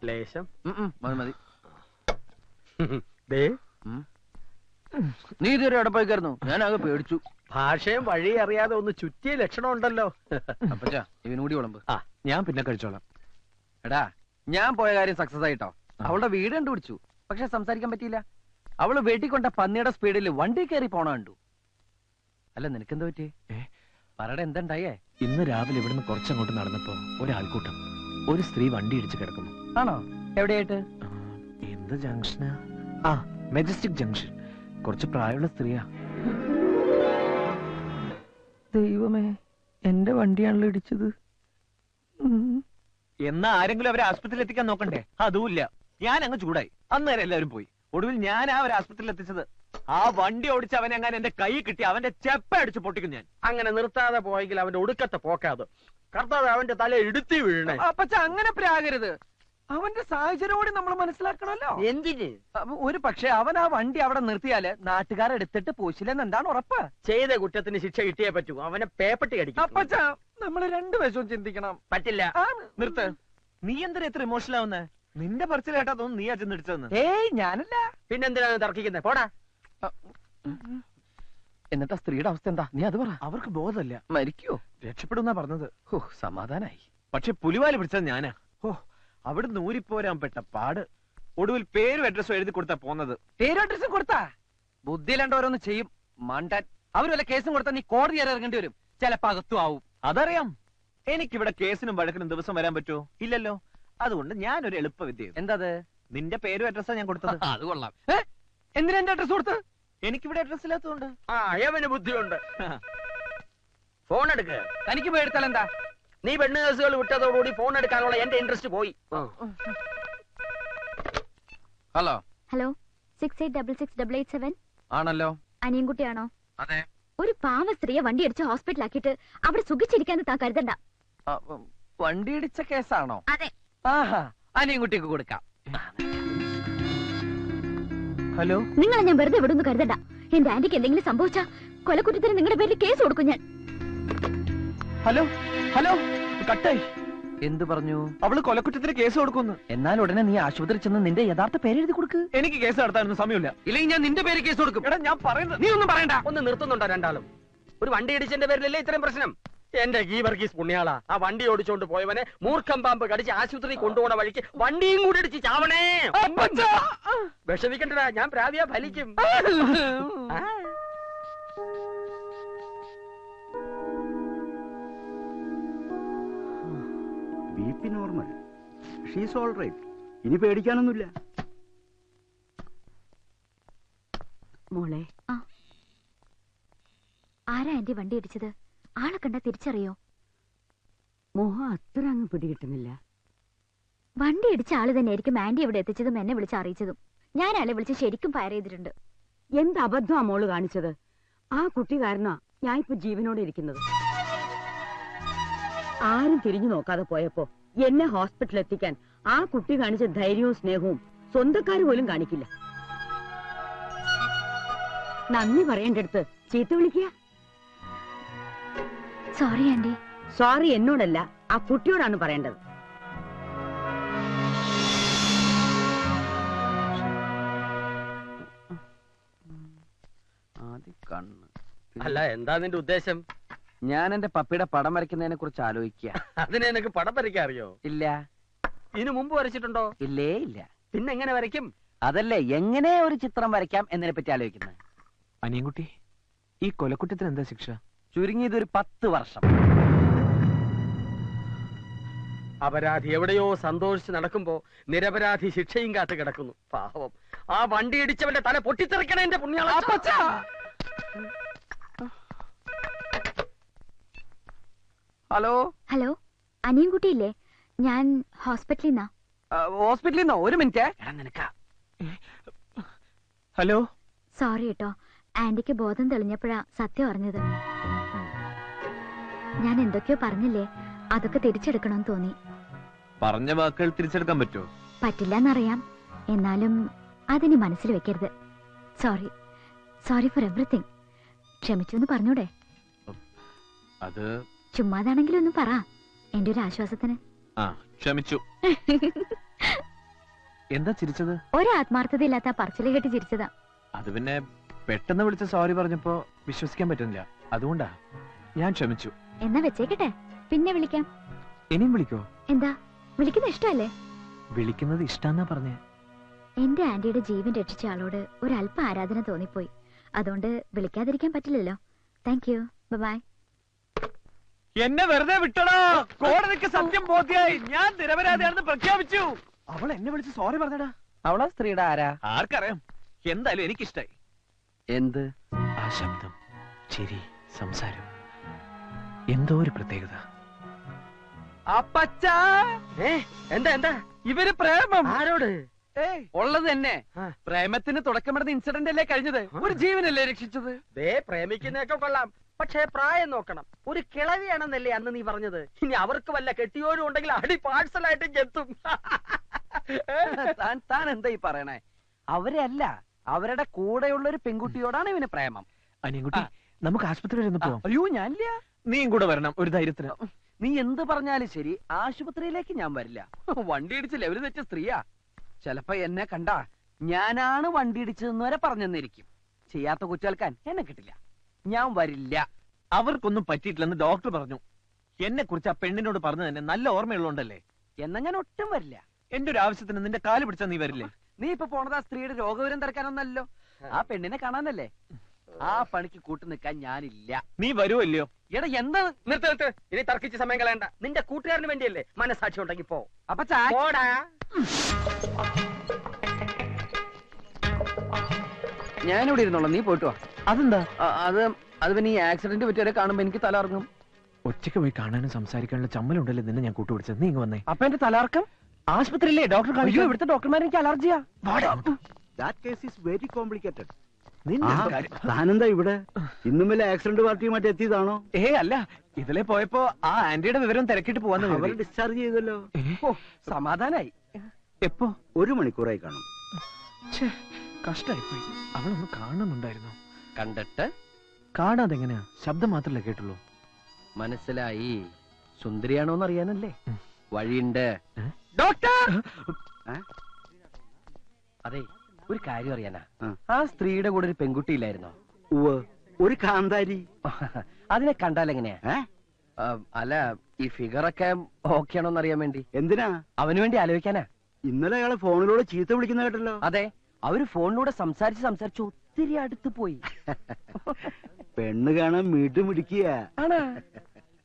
ലേശം മതി മതി. നീ ഇതുവരെ എവിടെ പോയിക്കായിരുന്നു? ഞാനാകെ പേടിച്ചു. ഭാഷയും വഴി അറിയാതെ ഒന്ന് ചുറ്റിയ ലക്ഷണം ഉണ്ടല്ലോ. അപ്പച്ചാ ഇവനൂടി വിളമ്പ്. ഞാൻ പിന്നെ കഴിച്ചോളാം. എടാ ഞാൻ പോയ കാര്യം സക്സസ് ആയിട്ടോ. അവളുടെ വീട് കണ്ടുപിടിച്ചു, പക്ഷെ സംസാരിക്കാൻ പറ്റിയില്ല. അവള് വെട്ടിക്കൊണ്ട പന്നിയുടെ സ്പീഡിൽ വണ്ടി കയറി പോണ കണ്ടു. അല്ല നിനക്കെന്താ പറ്റി? പറയുടെ എന്തുണ്ടായേ? ഇന്ന് രാവിലെ ഇവിടുന്ന് കുറച്ചങ്ങോട്ട് നടന്നപ്പോ ഒരാൾക്കൂട്ടം, ഒരു സ്ത്രീ വണ്ടി ഇടിച്ച് കിടക്കുന്നു. ആണോ? എവിടെയായിട്ട്? എന്ത് ജംഗ്ഷനാ? Majestic junction. കുറച്ച് പ്രായമുള്ള സ്ത്രീയാ. ദൈവമേ, എന്റെ വണ്ടിയാണല്ലോ ഇടിച്ചത്. എന്നാ ആരെങ്കിലും അവരെ ആശുപത്രിയിൽ എത്തിക്കാൻ നോക്കണ്ടേ? അതുമില്ല. ഞാൻ അങ്ങ് ചൂടായി. അന്നേരം എല്ലാവരും പോയി. ഒടുവിൽ ഞാൻ അവരെ ആശുപത്രിയിൽ എത്തിച്ചത്. ആ വണ്ടി ഓടിച്ച് അവൻ അങ്ങനെ എന്റെ കൈ കിട്ടി അവന്റെ ചെപ്പ അടിച്ച് പൊട്ടിക്കും ഞാൻ. അങ്ങനെ നിർത്താതെ പോയെങ്കിൽ അവന്റെ ഒടുക്കത്തെ പോക്കാത്. കർത്താവ് അവന്റെ തല ഇടുത്തി വീഴണേ. അപ്പച്ച അങ്ങനെ പ്രാകരുത്. അവന്റെ സാഹചര്യം കൂടി നമ്മൾ മനസ്സിലാക്കണമല്ലോ. എന്തിന്? ഒരു പക്ഷെ അവൻ ആ വണ്ടി അവിടെ നിർത്തിയാല് നാട്ടുകാരെടുത്തിട്ട് പോശില്ലെന്ന് എന്താണ് ഉറപ്പ്? ചെയ്ത കുറ്റത്തിന് ശിക്ഷ കിട്ടിയേ പറ്റൂ. അവനെ പേപ്പട്ടി അടിക്കും. അപ്പച്ച നമ്മൾ രണ്ടു വശവും ചിന്തിക്കണം. പറ്റില്ല. നിർത്ത്. നീ എന്തിനാ എത്ര ഇമോഷണൽ ആവുന്നേ? നിന്റെ പറച്ചിൽ കേട്ടാ തോന്നുന്നു നീ അച്ഛൻ ഇടിച്ചതെന്ന്. ഏയ് ഞാനല്ല. പിന്നെന്തിനാണ് തർക്കിക്കുന്നത്? പോടാ. എന്നിട്ട് ആ സ്ത്രീയുടെ അവസ്ഥ എന്താ? നീ അത് പറ. അവർക്ക് ബോധമല്ല. മരിക്കോ? രക്ഷപ്പെടുന്നാ പറഞ്ഞത്. സമാധാനായി. പക്ഷെ പുലിവാല് പിടിച്ചത് ഞാനാ. അവിടെ നൂരിപ്പോരാൻ പെട്ട പാട്. ഒടുവിൽ പേരും അഡ്രസ്സും എഴുതി കൊടുത്താ പോന്നത്. പേരും അഡ്രസ്സും കൊടുത്താ? ബുദ്ധിയിലാണ്ട് ഓരോന്ന് ചെയ്യും മണ്ടൻ. അവര് വല്ല കേസും കൊടുത്താൽ നീ കോടതി കയറി ഇറങ്ങേണ്ടി വരും. ചിലപ്പോ അകത്തും ആവും. അതറിയാം. എനിക്കിവിടെ കേസിനും വഴക്കിനും ദിവസം വരാൻ പറ്റുമോ? ഇല്ലല്ലോ. അതുകൊണ്ട് ഞാനൊരു എളുപ്പ വിദ്യ. എന്താത്? നിന്റെ പേരും അഡ്രസ്സാ ഞാൻ കൊടുത്തത്. അത് കൊള്ളാം. എന്തിനാ എന്റെ അഡ്രസ് കൊടുത്ത്? എനിക്കിവിടെ അഡ്രസ് ഇല്ലാത്തതുകൊണ്ട്. അയവന് ബുദ്ധിയുണ്ട്. ഫോൺ എടുക്ക്. തനിക്ക് പോയി എടുത്താൽ എന്താ? നീ പെണ്ണ് കേസുകൾ വിട്ടതോടുകൂടി ഫോൺ എടുക്കാനുള്ള എന്റെ ഇൻട്രസ്റ്റ് പോയി. ഹലോ ഹലോ 68668887 ആണല്ലോ. അനിയൻകുട്ടിയാണോ? അതെ. ഒരു പാവ സ്ത്രീയെ വണ്ടി അടിച്ച് ഹോസ്പിറ്റലാക്കിയിട്ട് അവിടെ സുഖിച്ചിരിക്കാന്ന് താൻ കരുതണ്ട. വണ്ടി ഇടിച്ച കേസാണോ? അതെ. ആഹാ, അനിയൻകുട്ടിക്ക് കൊടുക്കാം. ഹലോ. നിങ്ങളെ ഞാൻ വെറുതെ വിടുന്നു കരുതണ്ട. എന്റെ ആന്റിക്ക് എന്തെങ്കിലും സംഭവിച്ചാ കൊലക്കുറ്റത്തിന് നിങ്ങളുടെ പേരിൽ കേസ് കൊടുക്കും ഞാൻ. Hello hello. കട്ടായി. എന്ത് പറഞ്ഞു? അവള് കൊലക്കുറ്റത്തിന് കേസ് കൊടുക്കുന്നു. എന്നാൽ ഉടനെ നീ ആശുപത്രി ചെന്ന് നിന്റെ യഥാർത്ഥ പേരെഴുതി കൊടുക്ക്. എനിക്ക് കേസ് നടത്താനൊന്നും സമയമില്ല. ഇല്ലെങ്കിൽ ഞാൻ നിന്റെ പേര് കേസ് കൊടുക്കും. എടാ ഞാൻ പറയുന്നത് നീ ഒന്നും പറയണ്ട. ഒന്ന് നിർത്തുന്നുണ്ടോ രണ്ടാളും? ഒരു വണ്ടി ഇടിച്ചതിന്റെ പേരിലല്ലേ ഇത്രയും പ്രശ്നം? എന്റെ ഗീവർഗീസ് പുണ്യാളാ. ആ വണ്ടി ഓടിച്ചോണ്ട് പോയവനെ മൂർഖം പാമ്പ് കടിച്ച് ആശുപത്രി കൊണ്ടുപോണ വഴിക്ക് വണ്ടിയും കൂടി ഇടിച്ച് ചാവണേ. വിഷമിക്കണ്ടടാ, ഞാൻ പ്രാവിയാ ഫലിക്കും. BP normal. She's all right. ഇനി പേടിക്കാനൊന്നുമില്ല. മോളെ, ആരാ ആന്റി വണ്ടി ഇടിച്ചത്? ആളെ കണ്ടാ തിരിച്ചറിയോ? മോഹം അത്ര അങ്ങ് പിടികിട്ടുന്നില്ല. വണ്ടി ഇടിച്ച ആള് തന്നെയായിരിക്കും ആന്റി ഇവിടെ എത്തിച്ചതും എന്നെ വിളിച്ച് അറിയിച്ചതും. ഞാൻ ആളെ വിളിച്ച് ശരിക്കും ഫയർ ചെയ്തിട്ടുണ്ട്. എന്ത് അബദ്ധമാ മോള് കാണിച്ചത്? ആ കുട്ടി കാരണമാ ഞാൻ ഇപ്പൊ ജീവനോടെ ഇരിക്കുന്നത്. ആരും തിരിഞ്ഞു നോക്കാതെ പോയപ്പോ എന്നെ ഹോസ്പിറ്റലിൽ എത്തിക്കാൻ ആ കുട്ടി കാണിച്ച ധൈര്യവും സ്നേഹവും സ്വന്തക്കാര് പോലും കാണിക്കില്ല. നന്ദി പറയേണ്ടടുത്ത് ചീത്ത വിളിക്കുക. Sorry aunty. സോറി എന്നോടല്ല, ആ കുട്ടിയോടാണ് പറയേണ്ടത്. അല്ല, എന്താ നിന്റെ ഉദ്ദേശം? ഞാൻ എന്റെ പപ്പിയുടെ പടം വരയ്ക്കുന്നതിനെ കുറിച്ച് ആലോചിക്കുക. അതിനെ നിനക്ക് പടം വരയ്ക്കാൻ അറിയോ? ഇല്ല. ഇതിനു മുമ്പ് വരച്ചിട്ടുണ്ടോ? ഇല്ലേ ഇല്ല. പിന്നെ എങ്ങനെ വരയ്ക്കും? അതല്ലേ എങ്ങനെ ഒരു ചിത്രം വരയ്ക്കാം എന്നതിനെ പറ്റി ആലോചിക്കുന്നത്. അനിയൻകുട്ടി, ഈ കൊലക്കുറ്റത്തിന് എന്താ ശിക്ഷ? ചുരുങ്ങിയതൊരു 10 വർഷം. അപരാധി എവിടെയോ സന്തോഷിച്ച് നടക്കുമ്പോ നിരപരാധി ശിക്ഷയും കാത്ത് കിടക്കുന്നു. പാവം. ആ വണ്ടി ഇടിച്ചവന്റെ തല പൊട്ടിത്തെറിക്കണേ എന്റെ പുണ്യാള. Hello hello, അനിയൻകുട്ടിയില്ലേ? ഞാൻ ഹോസ്പിറ്റലിൽ നിന്നാ. ഹോസ്പിറ്റലിൽ നിന്നോ? ഒരു മിനിറ്റ്. ഹലോ. സോറി കേട്ടോ, ആന്റിക്ക് ബോധം തെളിഞ്ഞപ്പോഴാ സത്യം അറിഞ്ഞത്. ഞാൻ എന്തൊക്കെയോ പറഞ്ഞില്ലേ, അതൊക്കെ തിരിച്ചെടുക്കണമെന്ന് തോന്നി. പറഞ്ഞ വാക്കുകൾ തിരിച്ചെടുക്കാൻ പറ്റുമോ? പറ്റില്ലെന്നറിയാം, എന്നാലും അതിനി മനസ്സിൽ വെക്കരുത്. Sorry, sorry four everything. ക്ഷമിച്ചു എന്ന് പറഞ്ഞൂടെ? അത് ചുമ്മാതാണെങ്കിലും ഒന്ന് പറ, എന്റെ ഒരു ആശ്വാസത്തിന്. ക്ഷമിച്ചു. എന്താ ചിരിച്ചത്? ഒരാത്മാർത്ഥതയില്ലാത്ത പറച്ചില് കേട്ട് ചിരിച്ചതാ. അത് പിന്നെ പെട്ടെന്ന് വിളിച്ച സോറി പറഞ്ഞപ്പോ വിശ്വസിക്കാൻ പറ്റുന്നില്ല, അതുകൊണ്ടാ. ഞാൻ ക്ഷമിച്ചു. എന്നാ വെച്ചേക്കട്ടെ, പിന്നെ വിളിക്കാം. ഇനിയും വിളിക്കോ? എന്താ വിളിക്കുന്ന ഇഷ്ടല്ലേ? വിളിക്കുന്നത് ഇഷ്ടാന്നാ പറഞ്ഞേ. എന്റെ ആന്റിയുടെ ജീവൻ രക്ഷിച്ച ആളോട് ഒരല്പ ആരാധന തോന്നിപ്പോയി. അതുകൊണ്ട് വിളിക്കാതിരിക്കാൻ പറ്റില്ലല്ലോ. Thank you. ബൈ. എന്നെ വെറുതെ വിട്ടടാ. കോടതിക്ക് സത്യം ബോധ്യായി. ഞാൻ നിരപരാധിയാണെന്ന് പ്രഖ്യാപിച്ചു. അവൾ എന്നെ വിളിച്ച് സോറി പറഞ്ഞടാ. അവളാ സ്ത്രീയുടെ ആരാ? ആർക്കറിയാം. എന്തായാലും എനിക്കിഷ്ടായി. എന്ത്? ആ ശബ്ദം, ചിരി, സംസാരം, എന്തോ ഒരു പ്രത്യേകത. അപ്പച്ചാ, എന്താ എന്താ ഇവര് പ്രേമം. ആരോട്? ഉള്ളത് തന്നെ. പ്രേമത്തിന് തുടക്കമിടുന്ന ഇൻസിഡന്റ് അല്ലേ കഴിഞ്ഞത്? ഒരു ജീവനല്ലേ രക്ഷിച്ചത്? പ്രേമിക്കുന്നതൊക്കെ കൊള്ളാം, പക്ഷേ പ്രായം നോക്കണം. ഒരു കിളവിയാണെന്നല്ലേ അന്ന് നീ പറഞ്ഞത്. ഇനി അവർക്ക് വല്ല കെട്ടിയോരും ഉണ്ടെങ്കിൽ അടി പാഴ്സലായിട്ട് എത്തും. താൻ എന്താ ഈ പറയണേ? അവരെ അല്ല, അവരുടെ കൂടെയുള്ള ഒരു പെൺകുട്ടിയോടാണ് ഇവന് പ്രേമം. അനിയൻകുട്ടി, നമുക്ക് ആശുപത്രി വരെ ഒന്ന് പോവാം. അയ്യോ, ഞാനില്ല. നീയും കൂടെ വരണം ഒരു ധൈര്യത്തിന്. നീ എന്ത് പറഞ്ഞാലും ശരി, ആശുപത്രിയിലേക്ക് ഞാൻ വരില്ല. വണ്ടി ഇടിച്ച് ലെവല് തെറ്റ സ്ത്രീയാ. ചിലപ്പോ എന്നെ കണ്ടാ ഞാനാണ് വണ്ടി ഇടിച്ചതെന്ന് വരെ പറഞ്ഞെന്നിരിക്കും. ചെയ്യാത്ത കുറ്റേൽക്കാൻ എന്നെ കിട്ടില്ല. ഞാൻ വരില്ല. അവർക്കൊന്നും പറ്റിയിട്ടില്ലെന്ന് ഡോക്ടർ പറഞ്ഞു. എന്നെ കുറിച്ച് ആ പെണ്ണിനോട് പറഞ്ഞു തന്നെ നല്ല ഓർമ്മയുള്ളോണ്ടല്ലേ. എന്നാ ഞാൻ ഒട്ടും വരില്ല. എന്റെ ഒരു ആവശ്യത്തിന് നിന്റെ കാല് പിടിച്ചാ നീ വരില്ലേ? നീ ഇപ്പൊ പോണത് ആ സ്ത്രീയുടെ രോഗവിവരം തിരക്കാനൊന്നല്ലോ, ആ പെണ്ണിനെ കാണാനല്ലേ. ആ പണിക്ക് കൂട്ടു നിൽക്കാൻ ഞാനില്ല. നീ വരുമല്ലയോ? എടാ എന്താ? നിർത്ത്. ഇനി തർക്കിച്ച് സമയം കളയണ്ട. നിന്റെ കൂട്ടുകാരന് വേണ്ടിയല്ലേ. മനസാക്ഷി ഉണ്ടെങ്കിൽ പോ. അപ്പൊ പോടാ. ഞാനിവിടെ ഇരുന്നോളാം, നീ പോയിട്ട് വാ. അതെന്താ? അത് പിന്നെ ഈ ആക്സിഡന്റ് പറ്റിയവരെ കാണുമ്പോ എനിക്ക് തലർങ്ങും. ഒറ്റയ്ക്ക് പോയി കാണാനും സംസാരിക്കാനുള്ള ചമ്മലുണ്ടല്ലേ നിന്നെ ഞാൻ കൂട്ടുപിടിച്ചത്. നീ ഇങ്ങ് വന്നേ. അപ്പൊ എന്റെ തലർക്കം ആശുപത്രിയില്ലേ ഡോക്ടർ? അയ്യോ, ഇവിടുത്തെ ഡോക്ടർമാർ എനിക്ക് അലർജിയാ. That case is very complicated. നിന്റെ കാര്യം. താനെന്താ ഇവിടെ? ഇന്നും വല്ല ആക്സിഡന്റ് പാർട്ടിയുമായിട്ട് എത്തിയതാണോ? അല്ല, ഇതിലെ പോയപ്പോ ആ ആന്റിയുടെ വിവരം തിരക്കിട്ട് പോവാന്ന് അവരെ കരുതി. ഡിസ്ചാർജ് ചെയ്തല്ലോ. സമാധാനായി. എപ്പോ? 1 മണിക്കൂറായി കാണും. കഷ്ടായിപ്പോയി. അവളൊന്ന് കാണുന്നുണ്ടായിരുന്നു. കണ്ടിട്ട് കാണാതെ എങ്ങനെയാ? ശബ്ദം മാത്രല്ലേ കേട്ടുള്ളൂ. മനസ്സിലായി. സുന്ദരിയാണോന്ന് അറിയാനല്ലേ. വഴിയുണ്ട്. ഡോക്ടർ, അതെ, ഒരു കാര്യം അറിയാനാ. ആ. ആ സ്ത്രീയുടെ കൂടെ ഒരു പെൺകുട്ടി ഇല്ലായിരുന്നോ? ഉവ്വ്, ഒരു കാന്താരി. അതിനെ കണ്ടാലെങ്ങനെയാ? ഏ? അല്ല, ഈ ഫിഗറൊക്കെ ഓക്കെ ആണോന്ന് അറിയാൻ വേണ്ടി. എന്തിനാ? അവന് വേണ്ടി ആലോചിക്കാനാ. ഇന്നലെ അയാളെ ഫോണിലൂടെ ചീത്ത വിളിക്കുന്ന കേട്ടല്ലോ. അതെ, അവര് ഫോണിലൂടെ സംസാരിച്ച് ഒത്തിരി അടുത്ത് പോയി. പെണ്ണ് കാണാൻ മീട്ടും പിടിക്കുക.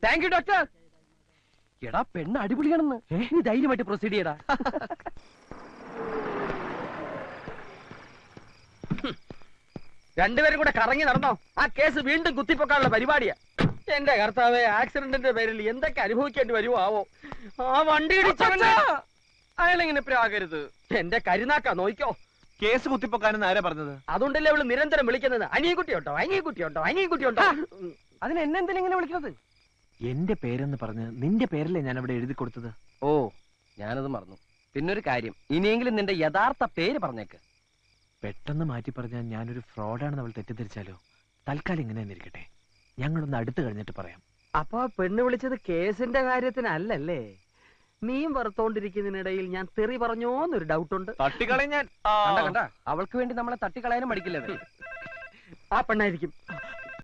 Thank you doctor. എടാ, പെണ്ണ് അടിപൊളിയാണെന്ന്. നീ ധൈര്യമായിട്ട് പ്രൊസീഡ് ചെയ്യടാ. രണ്ടുപേരും കൂടെ കറങ്ങി നടന്നോ? ആ കേസ് വീണ്ടും കുത്തിപ്പൊക്കാനുള്ള പരിപാടിയാ. എന്റെ കർത്താവേ, ആക്സിഡന്റിന്റെ പേരിൽ എന്തൊക്കെ അനുഭവിക്കേണ്ടി വരുമോ ആവോ. ആ വണ്ടി ഇടിച്ചവന് അയാളെങ്ങനെ പ്രാകരുത്. എന്റെ കരുനാക്കാ, നോയിക്കോ. കേസ് കുത്തിപ്പൊക്കാനെന്ന് ആരാ പറഞ്ഞത്? അതുകൊണ്ടല്ലേ അവള് നിരന്തരം വിളിക്കുന്നത്. അനിയൻകുട്ടിയുണ്ടോ, അനിയൻകുട്ടിയുണ്ടോ, അനിയൻകുട്ടിയുണ്ടോ. അതിന് എന്നെ എന്തിനാ ഇങ്ങനെ വിളിക്കുന്നത്? എന്റെ പേരെന്ന് പറഞ്ഞ് നിന്റെ പേരല്ലേ ഞാൻ അവിടെ എഴുതി കൊടുത്തത്. ഓ, ഞാനത് മറന്നു. പിന്നൊരു കാര്യം, ഇനിയെങ്കിലും നിന്റെ യഥാർത്ഥ പേര് പറഞ്ഞേക്ക്. പെട്ടെന്ന് മാറ്റി പറഞ്ഞാൽ ഞാനൊരു ഫ്രോഡാണെന്ന് അവൾ തെറ്റിദ്ധരിച്ചാലോ? തൽക്കാലം ഇങ്ങനെ തന്നെ ഇരിക്കട്ടെ. ഞങ്ങളൊന്ന് അടുത്ത് കഴിഞ്ഞിട്ട് പറയാം. അപ്പൊ പെണ്ണ് വിളിച്ചത് കേസിന്റെ കാര്യത്തിനല്ലേ? നീയും വറുത്തോണ്ടിരിക്കുന്നതിനിടയിൽ ഞാൻ തെറി പറഞ്ഞോന്നൊരു ഡൗട്ടുണ്ട്. തട്ടിക്കളയും ഞാൻ. കണ്ട അവൾക്ക് വേണ്ടി നമ്മളെ തട്ടിക്കളയാനും മടിക്കില്ലവർ. ആ പെണ്ണായിരിക്കും.